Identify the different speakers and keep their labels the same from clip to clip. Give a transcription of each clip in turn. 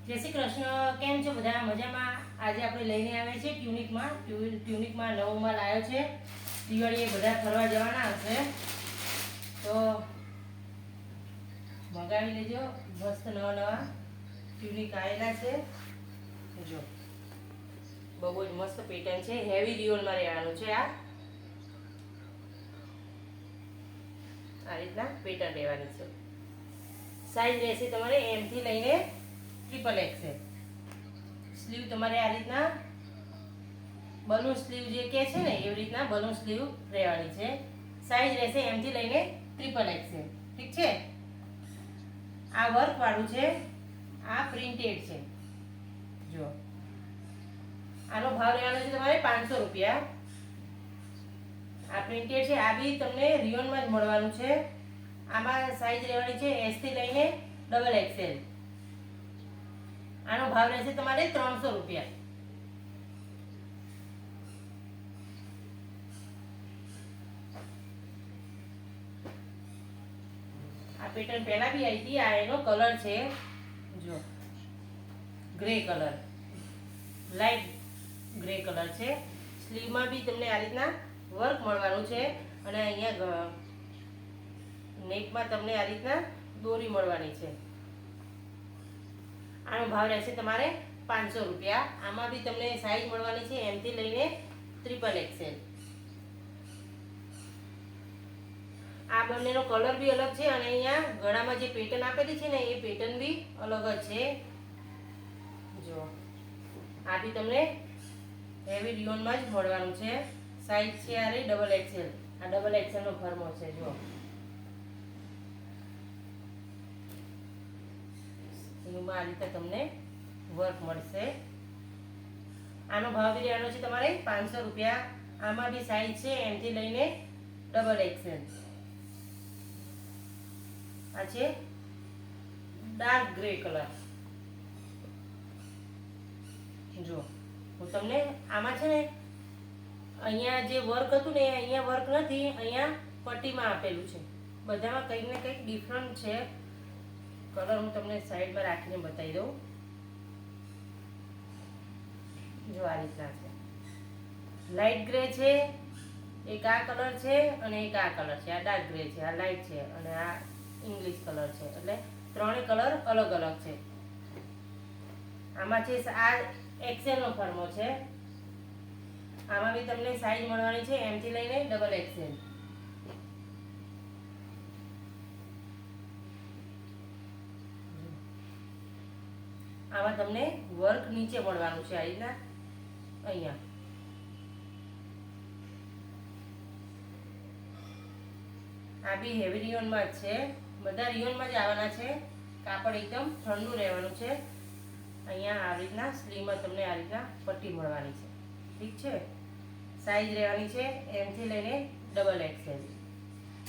Speaker 1: જય શ્રી કૃષ્ણ. કેમ છો બધા? મજામાં? આજે આપણે લઈને આવ્યા છે ટ્યુનિકમાં નવો માલ આવ્યો છે. દિવાળીએ બધા ફરવા જવાના હશે તો મંગાવી લેજો. મસ્ત નવા ટ્યુનિક આવેલા છે. જો બહુ જ મસ્ત પેટર્ન છે. હેવી રિયોલમાં રહેવાનું છે. આ રીતના પેટર્ન રહેવાની છે. સાઈઝ રહેશે તમારે એમ થી લઈને ટ્રિપલ એક્સેલ. સ્લીવ તમારે આ રીતના બલૂન સ્લીવ જે કે છે ને એવી રીતના બલૂન સ્લીવ રહેવાની છે. સાઈઝ રહેશે એમ થી લઈને ટ્રિપલ એક્સેલ. ઠીક છે. આ વર્ક વાળું છે, આ પ્રિન્ટેડ છે. જો આનો ભાવ રહેવાનો છે તમારે 500 રૂપિયા. આ પ્રિન્ટેડ છે. આ બી તમને રિયોનમાં જ મળવાનું છે. આમાં સાઈઝ રહેવાની છે એસ થી લઈને ડબલ એક્સેલ. આનો ભાવ રહેશે તમારે 300 રૂપિયા. આ પેટર્ન પહેલા બી આવી હતી. આ એનો કલર છે. જો grey colour, light grey colour છે. સ્લીવમાં બી તમને આ રીતના વર્ક મળવાનું છે અને અહીંયા નેકમાં તમને આ રીતના દોરી મળવાની છે. આનો ભાવ રહેશે તમારે 500 રૂપિયા. આમાં બી તમને સાઈઝ મળવાની છે એમ થી લઈને ટ્રિપલ એક્સેલ. આ બંનેનો કલર બી અલગ છે અને અહીંયા ગળામાં જે પેટર્ન આપેલી છે ને એ પેટર્ન બી અલગ જ છે. જો આ બી તમને હેવી રિયોનમાં જ મળવાનું છે. સાઈઝ છે આ રહી ડબલ એક્સેલ. આ ડબલ એક્સેલ નો ફર્મો છે. જો એમાં આ રીતે તમને વર્ક મળશે. આનો ભાવ બી રહેવાનો છે તમારે 500 રૂપિયા. આમાં બી સાઈઝ છે એમ થી લઈને ડબલ એક્સેલ. આ છે ડાર્ક ગ્રે કલર. જો હું તમને આમાં છે ને અહીંયા જે વર્ક હતું ને અહીંયા વર્ક નથી, અહીંયા પટ્ટીમાં આપેલું છે. બધામાં કંઈક ને કંઈક ડિફરન્ટ છે. કલર હું તમને સાઈડમાં રાખીને બતાવી દઉં. જો આ રીતના છે. લાઈટ ગ્રે છે, એક આ કલર છે અને એક આ કલર છે. આ ડાર્ક ગ્રે છે, આ લાઈટ છે અને આ ઇંગ્લિશ કલર છે. એટલે ત્રણે કલર અલગ અલગ છે. આમાં છે આ એક્સેલ નો ફર્મો છે. આમાં બી તમને સાઈઝ મળવાની છે એમ થી લઈને ડબલ એક્સેલ. આમાં તમને વર્ક નીચે મળવાનું છે આ રીતના. અહીંયા આ બી હેવી રિયોનમાં જ છે. બધા રિયોનમાં જ આવવાના છે. કાપડ એકદમ ઠંડુ રહેવાનું છે. અહીંયા આ રીતના સ્લીવમાં તમને આ રીતના પટ્ટી મળવાની છે. ઠીક છે. સાઈઝ રહેવાની છે એમ થી લઈને ડબલ એક્સેલ.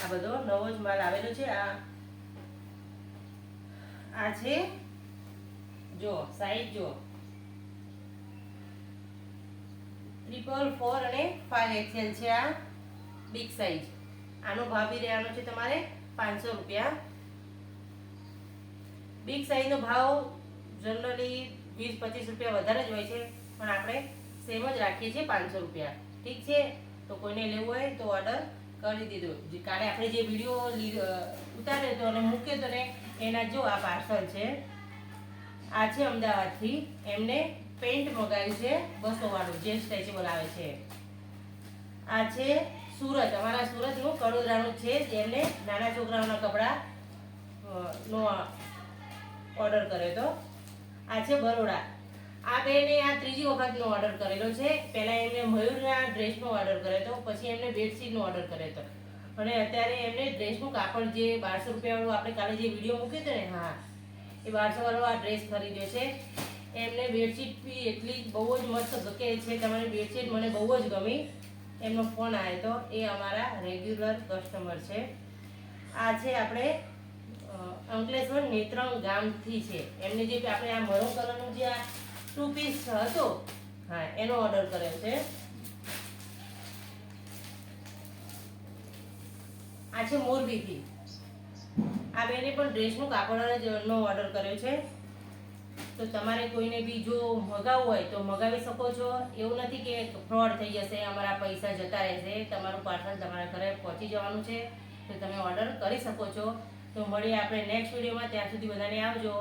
Speaker 1: આ બધો નવો જ માલ આવેલો છે. આ છે જો સાઈઝ જો 444 અને 5 એક્સેલ છે. આ બિગ સાઈઝ. આનો ભાવ બી રહેવાનો છે તમારે 500 રૂપિયા. બિગ સાઈઝનો ભાવ જનરલી 20-25 રૂપિયા વધારે જ હોય છે, પણ આપણે સેમ જ રાખીએ છીએ 500 રૂપિયા. ઠીક છે. તો કોઈને લેવું હોય તો ઓર્ડર કરી દીધો. કાલે આપણે જે વિડીયો ઉતાર્યો હતો અને મૂક્યો હતો ને એના જો આ પાર્સલ છે. આ છે અમદાવાદથી. એમને પેન્ટ મંગાવ્યું છે 200 વાળું જે સ્ટ્રેચેબલ આવે છે. આ છે સુરત, અમારા સુરતનું કડોદરાનું છે. એમને નાના છોકરાઓના કપડા નો ઓર્ડર કર્યો હતો. આ છે બરોડા. આ બેને આ ત્રીજી વખતનો ઓર્ડર કરેલો છે. પહેલાં એમને મયુરના ડ્રેસનો ઓર્ડર કર્યો હતો, પછી એમને બેડશીટનો ઓર્ડર કર્યો હતો અને અત્યારે એમને ડ્રેસનું કાપડ જે 1200 રૂપિયાવાળું આપણે કાલે જે વિડીયો મૂક્યો હતો ને, હા એ 1200 વાળો આ ડ્રેસ ખરીદ્યો છે. એમને બેડશીટ બી એટલી બહુ જ મસ્ત કે છે. તમારી બેડશીટ મને બહુ જ ગમી. એમનો ફોન આવ્યો હતો. એ અમારા રેગ્યુલર કસ્ટમર છે. આ છે આપણે અંકલેશ્વર નેત્રંગ ગામથી છે. એમને જે આપણે આ મરૂન કલરનું જે આ 2 પીસ હતો, હા એનો ઓર્ડર કર્યો છે. આ છે મોરબીથી. આ બેને પણ ડ્રેસનું કાપડનો ઓર્ડર કર્યો છે. તો તમારે કોઈને બી જો મગાવવું હોય તો મગાવી શકો છો. એવું નથી કે ફ્રોડ થઈ જશે, અમારા પૈસા જતા રહેશે. તમારું પાર્સલ તમારા ઘરે પહોંચી જવાનું છે, તો તમે ઓર્ડર કરી શકો છો. તો મળીએ આપણે નેક્સ્ટ વિડીયોમાં. ત્યાં સુધી બધાને આવજો.